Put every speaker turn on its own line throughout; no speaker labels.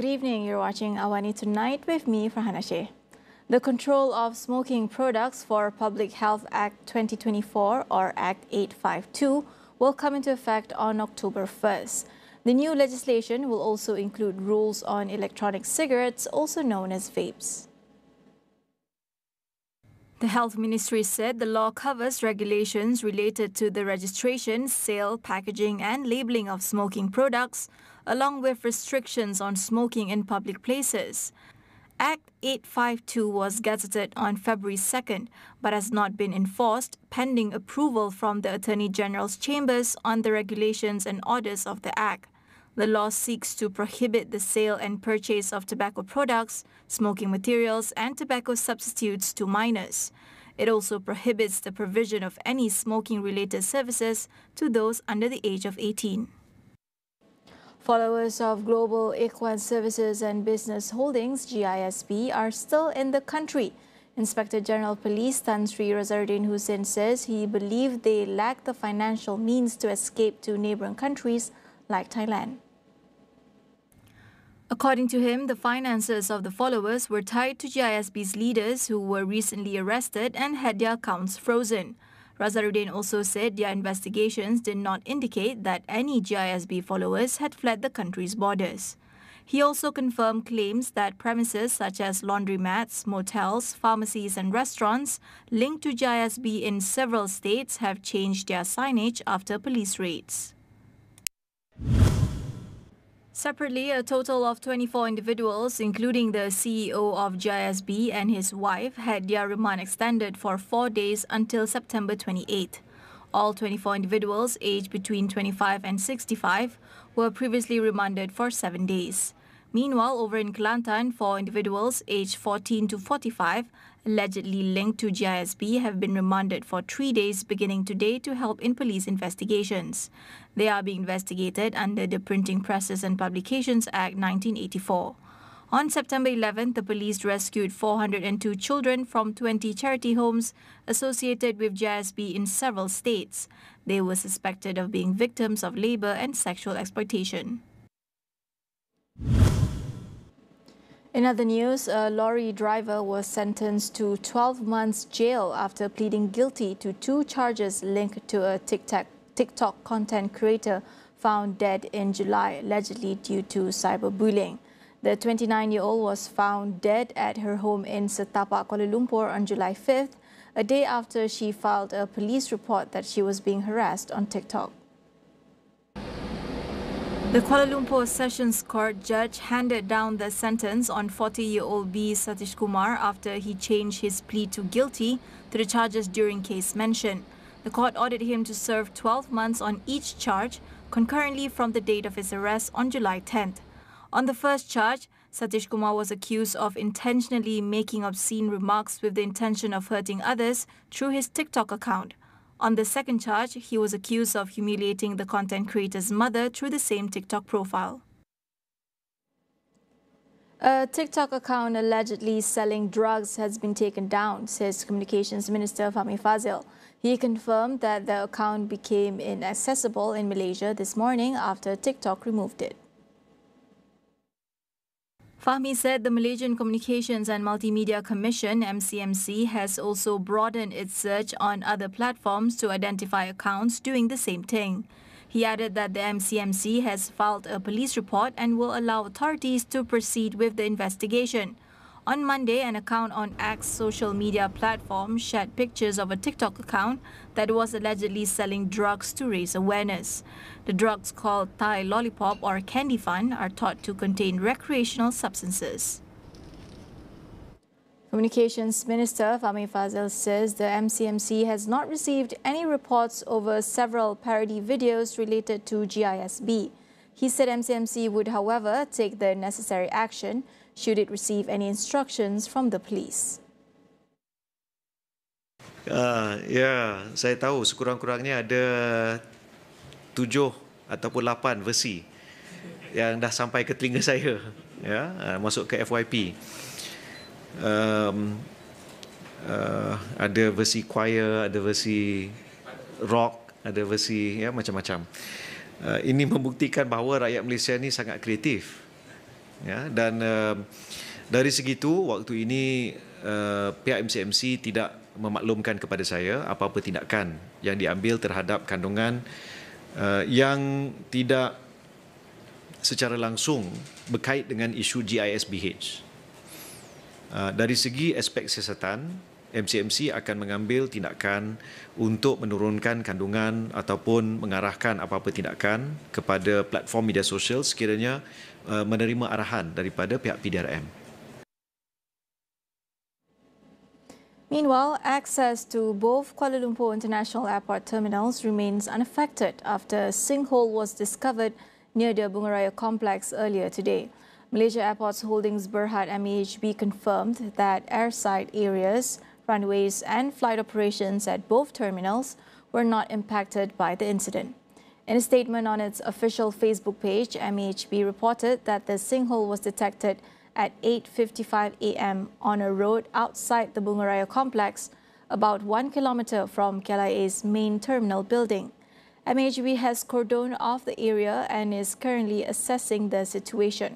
Good evening. You're watching AWANI Tonight with me, Farhana Sheikh. The Control of Smoking Products for Public Health Act 2024, or Act 852, will come into effect on October 1st. The new legislation will also include rules on electronic cigarettes, also known as vapes. The Health Ministry said the law covers regulations related to the registration, sale, packaging and labelling of smoking products, along with restrictions on smoking in public places. Act 852 was gazetted on February 2nd, but has not been enforced, pending approval from the Attorney General's chambers on the regulations and orders of the Act. The law seeks to prohibit the sale and purchase of tobacco products, smoking materials and tobacco substitutes to minors. It also prohibits the provision of any smoking-related services to those under the age of 18. Followers of Global Ikhwan Services and Business Holdings, GISB, are still in the country. Inspector General Police Tan Sri Razaruddin Hussein says he believed they lack the financial means to escape to neighbouring countries like Thailand. According to him, the finances of the followers were tied to GISB's leaders who were recently arrested and had their accounts frozen. Razaruddin also said their investigations did not indicate that any GISB followers had fled the country's borders. He also confirmed claims that premises such as laundromats, motels, pharmacies and restaurants linked to GISB in several states have changed their signage after police raids. Separately, a total of 24 individuals, including the CEO of GISB and his wife, had their remand extended for 4 days until September 28. All 24 individuals aged between 25 and 65 were previously remanded for 7 days. Meanwhile, over in Kelantan, 4 individuals aged 14 to 45, allegedly linked to GISB, have been remanded for 3 days beginning today to help in police investigations. They are being investigated under the Printing Presses and Publications Act 1984. On September 11th, the police rescued 402 children from 20 charity homes associated with GISB in several states. They were suspected of being victims of labour and sexual exploitation. In other news, a lorry driver was sentenced to 12 months jail after pleading guilty to 2 charges linked to a TikTok content creator found dead in July, allegedly due to cyberbullying. The 29-year-old was found dead at her home in Setapak, Kuala Lumpur on July 5th, a day after she filed a police report that she was being harassed on TikTok. The Kuala Lumpur Sessions Court judge handed down the sentence on 40-year-old B. Satish Kumar after he changed his plea to guilty to the charges during case mentioned. The court ordered him to serve 12 months on each charge, concurrently from the date of his arrest on July 10th. On the first charge, Satish Kumar was accused of intentionally making obscene remarks with the intention of hurting others through his TikTok account. On the second charge, he was accused of humiliating the content creator's mother through the same TikTok profile. A TikTok account allegedly selling drugs has been taken down, says Communications Minister Fahmi Fadzil. He confirmed that the account became inaccessible in Malaysia this morning after TikTok removed it. Fahmi said the Malaysian Communications and Multimedia Commission (MCMC) has also broadened its search on other platforms to identify accounts doing the same thing. He added that the MCMC has filed a police report and will allow authorities to proceed with the investigation. On Monday, an account on X social media platform shared pictures of a TikTok account that was allegedly selling drugs to raise awareness. The drugs, called Thai Lollipop or Candy Fun, are thought to contain recreational substances. Communications Minister Fahmi Fadzil says the MCMC has not received any reports over several parody videos related to GISB. He said MCMC would, however, take the necessary action should it receive any instructions from the police.
Ya, saya tahu sekurang-kurangnya ada 7 ataupun 8 versi yang dah sampai ke telinga saya, ya, masuk ke FYP. Ada versi choir, ada versi rock, ada versi macam-macam. Ini membuktikan bahawa rakyat Malaysia ni sangat kreatif. Ya, dan dari segitu waktu ini pihak MCMC tidak memaklumkan kepada saya apa-apa tindakan yang diambil terhadap kandungan yang tidak secara langsung berkait dengan isu GISBH. Dari segi aspek siasatan, MCMC akan mengambil tindakan untuk menurunkan kandungan ataupun mengarahkan apa-apa tindakan kepada platform media sosial sekiranya menerima arahan daripada pihak PDRM.
Meanwhile, access to both Kuala Lumpur International Airport terminals remains unaffected after a sinkhole was discovered near the Bunga Raya complex earlier today. Malaysia Airports Holdings Berhad MAHB confirmed that airside areas, runways and flight operations at both terminals were not impacted by the incident. In a statement on its official Facebook page, MAHB reported that the sinkhole was detected at 8:55 a.m. on a road outside the Bunga Raya complex, about 1 kilometre from KLIA's main terminal building. MAHB has cordoned off the area and is currently assessing the situation.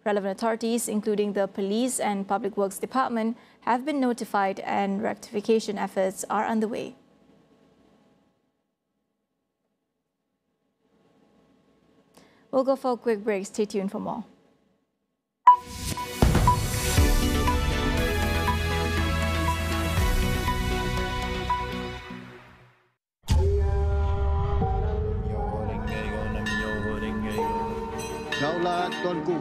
Relevant authorities, including the Police and Public Works Department, have been notified and rectification efforts are underway. We'll go for a quick break. Stay tuned for more.
Daulat Tuanku.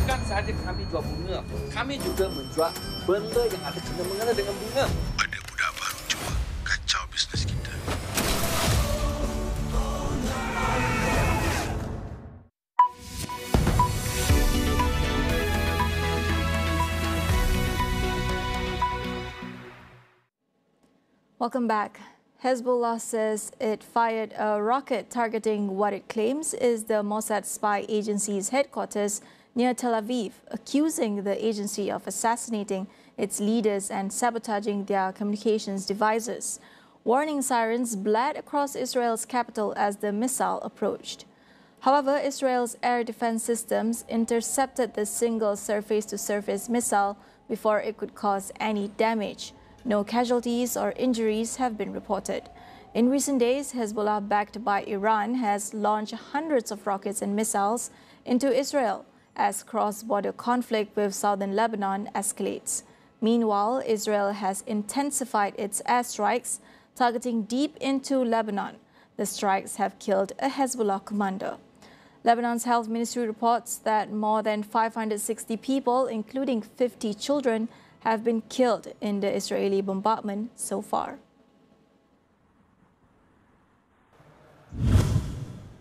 Bukan sahaja kami jual bunga, kami juga menjual benda yang ada kena-mengena dengan bunga.
Ada budak baru cuba kacau bisnes kita.
Welcome back. Hezbollah says it fired a rocket targeting what it claims is the Mossad spy agency's headquarters near Tel Aviv, accusing the agency of assassinating its leaders and sabotaging their communications devices. Warning sirens bled across Israel's capital as the missile approached. However, Israel's air defense systems intercepted the single surface-to-surface missile before it could cause any damage. No casualties or injuries have been reported. In recent days, Hezbollah, backed by Iran, has launched hundreds of rockets and missiles into Israel as cross-border conflict with southern Lebanon escalates. Meanwhile, Israel has intensified its airstrikes, targeting deep into Lebanon. The strikes have killed a Hezbollah commander. Lebanon's health ministry reports that more than 560 people, including 50 children, have been killed in the Israeli bombardment so far.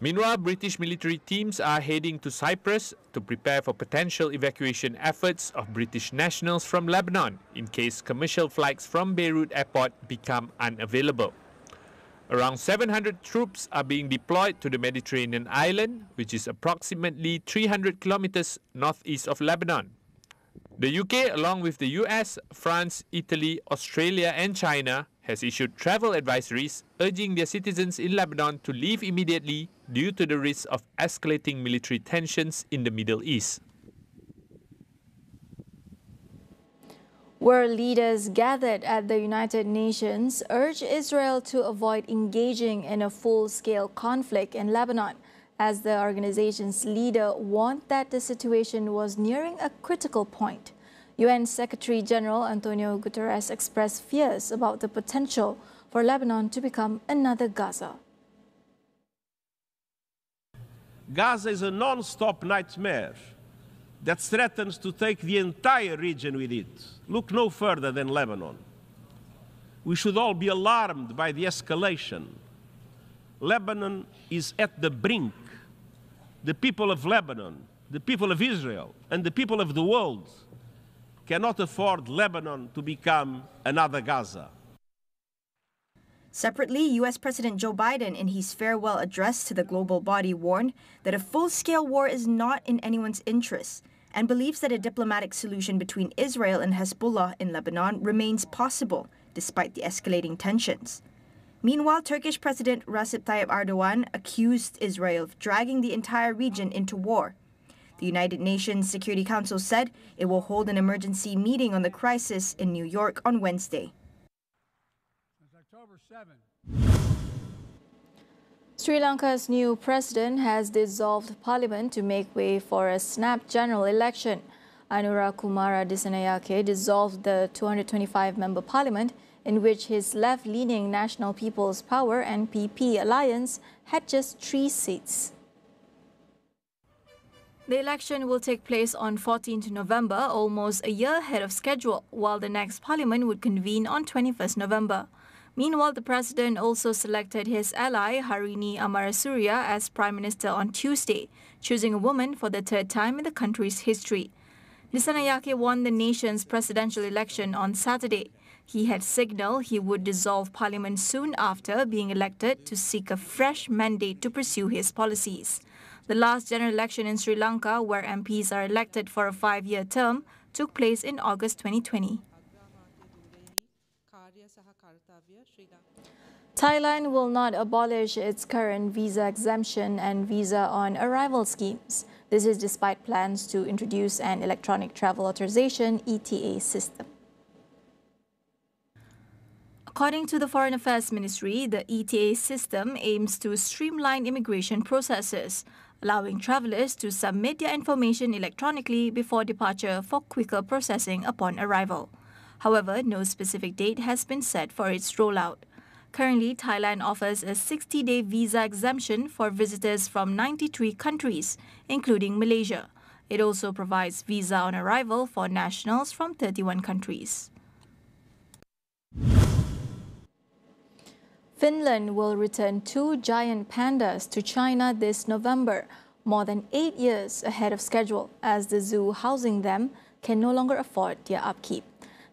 Meanwhile, British military teams are heading to Cyprus to prepare for potential evacuation efforts of British nationals from Lebanon in case commercial flights from Beirut airport become unavailable. Around 700 troops are being deployed to the Mediterranean island, which is approximately 300 kilometers northeast of Lebanon. The UK, along with the US, France, Italy, Australia and China, has issued travel advisories urging their citizens in Lebanon to leave immediately due to the risk of escalating military tensions in the Middle East.
World leaders gathered at the United Nations urged Israel to avoid engaging in a full-scale conflict in Lebanon, as the organization's leader warned that the situation was nearing a critical point. UN Secretary General Antonio Guterres expressed fears about the potential for Lebanon to become another Gaza.
Gaza is a non-stop nightmare that threatens to take the entire region with it. Look no further than Lebanon. We should all be alarmed by the escalation. Lebanon is at the brink. The people of Lebanon, the people of Israel, and the people of the world cannot afford Lebanon to become another Gaza.
Separately, U.S. President Joe Biden, in his farewell address to the global body, warned that a full-scale war is not in anyone's interest and believes that a diplomatic solution between Israel and Hezbollah in Lebanon remains possible, despite the escalating tensions. Meanwhile, Turkish President Recep Tayyip Erdogan accused Israel of dragging the entire region into war. The United Nations Security Council said it will hold an emergency meeting on the crisis in New York on Wednesday.
Sri Lanka's new president has dissolved parliament to make way for a snap general election. Anura Kumara Dissanayake dissolved the 225-member parliament, in which his left-leaning National People's Power (NPP) alliance had just 3 seats. The election will take place on 14th November, almost a year ahead of schedule, while the next parliament would convene on 21st November. Meanwhile, the president also selected his ally, Harini Amarasuriya, as prime minister on Tuesday, choosing a woman for the 3rd time in the country's history. Dissanayake won the nation's presidential election on Saturday. He had signaled he would dissolve parliament soon after being elected to seek a fresh mandate to pursue his policies. The last general election in Sri Lanka, where MPs are elected for a 5-year term, took place in August 2020. Thailand will not abolish its current visa exemption and visa on arrival schemes. This is despite plans to introduce an electronic travel authorization (ETA) system. According to the Foreign Affairs Ministry, the ETA system aims to streamline immigration processes, allowing travelers to submit their information electronically before departure for quicker processing upon arrival. However, no specific date has been set for its rollout. Currently, Thailand offers a 60-day visa exemption for visitors from 93 countries, including Malaysia. It also provides visa on arrival for nationals from 31 countries. Finland will return 2 giant pandas to China this November, more than 8 years ahead of schedule, as the zoo housing them can no longer afford their upkeep.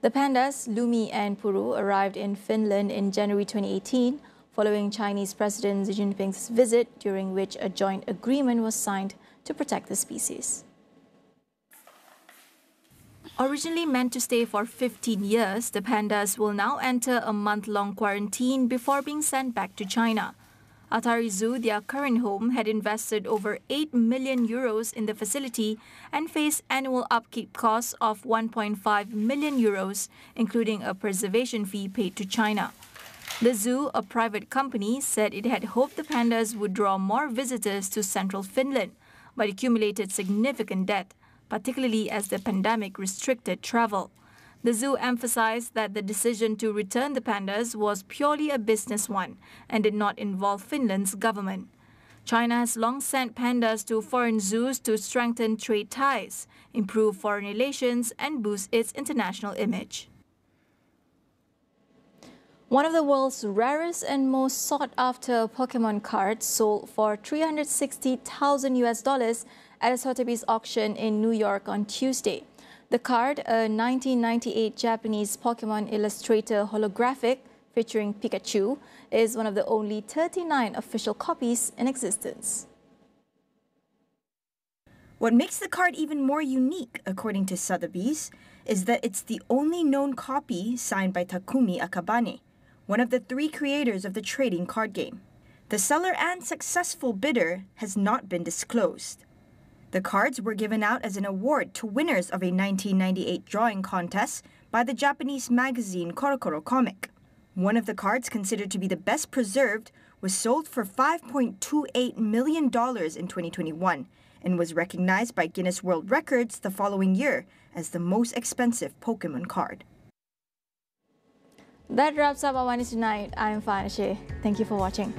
The pandas, Lumi and Puru, arrived in Finland in January 2018, following Chinese President Xi Jinping's visit, during which a joint agreement was signed to protect the species. Originally meant to stay for 15 years, the pandas will now enter a month-long quarantine before being sent back to China. Atari Zoo, their current home, had invested over 8 million euros in the facility and faced annual upkeep costs of 1.5 million euros, including a preservation fee paid to China. The zoo, a private company, said it had hoped the pandas would draw more visitors to central Finland, but accumulated significant debt, particularly as the pandemic restricted travel. The zoo emphasized that the decision to return the pandas was purely a business one and did not involve Finland's government. China has long sent pandas to foreign zoos to strengthen trade ties, improve foreign relations, and boost its international image. One of the world's rarest and most sought-after Pokemon cards sold for $360,000 at a Sotheby's auction in New York on Tuesday. The card, a 1998 Japanese Pokemon Illustrator holographic featuring Pikachu, is one of the only 39 official copies in existence.
What makes the card even more unique, according to Sotheby's, is that it's the only known copy signed by Takumi Akabane, one of the 3 creators of the trading card game. The seller and successful bidder has not been disclosed. The cards were given out as an award to winners of a 1998 drawing contest by the Japanese magazine Korokoro Comic. One of the cards, considered to be the best preserved, was sold for $5.28 million in 2021 and was recognized by Guinness World Records the following year as the most expensive Pokemon card.
That wraps up AWANI tonight. I'm Farhana Sheikh. Thank you for watching.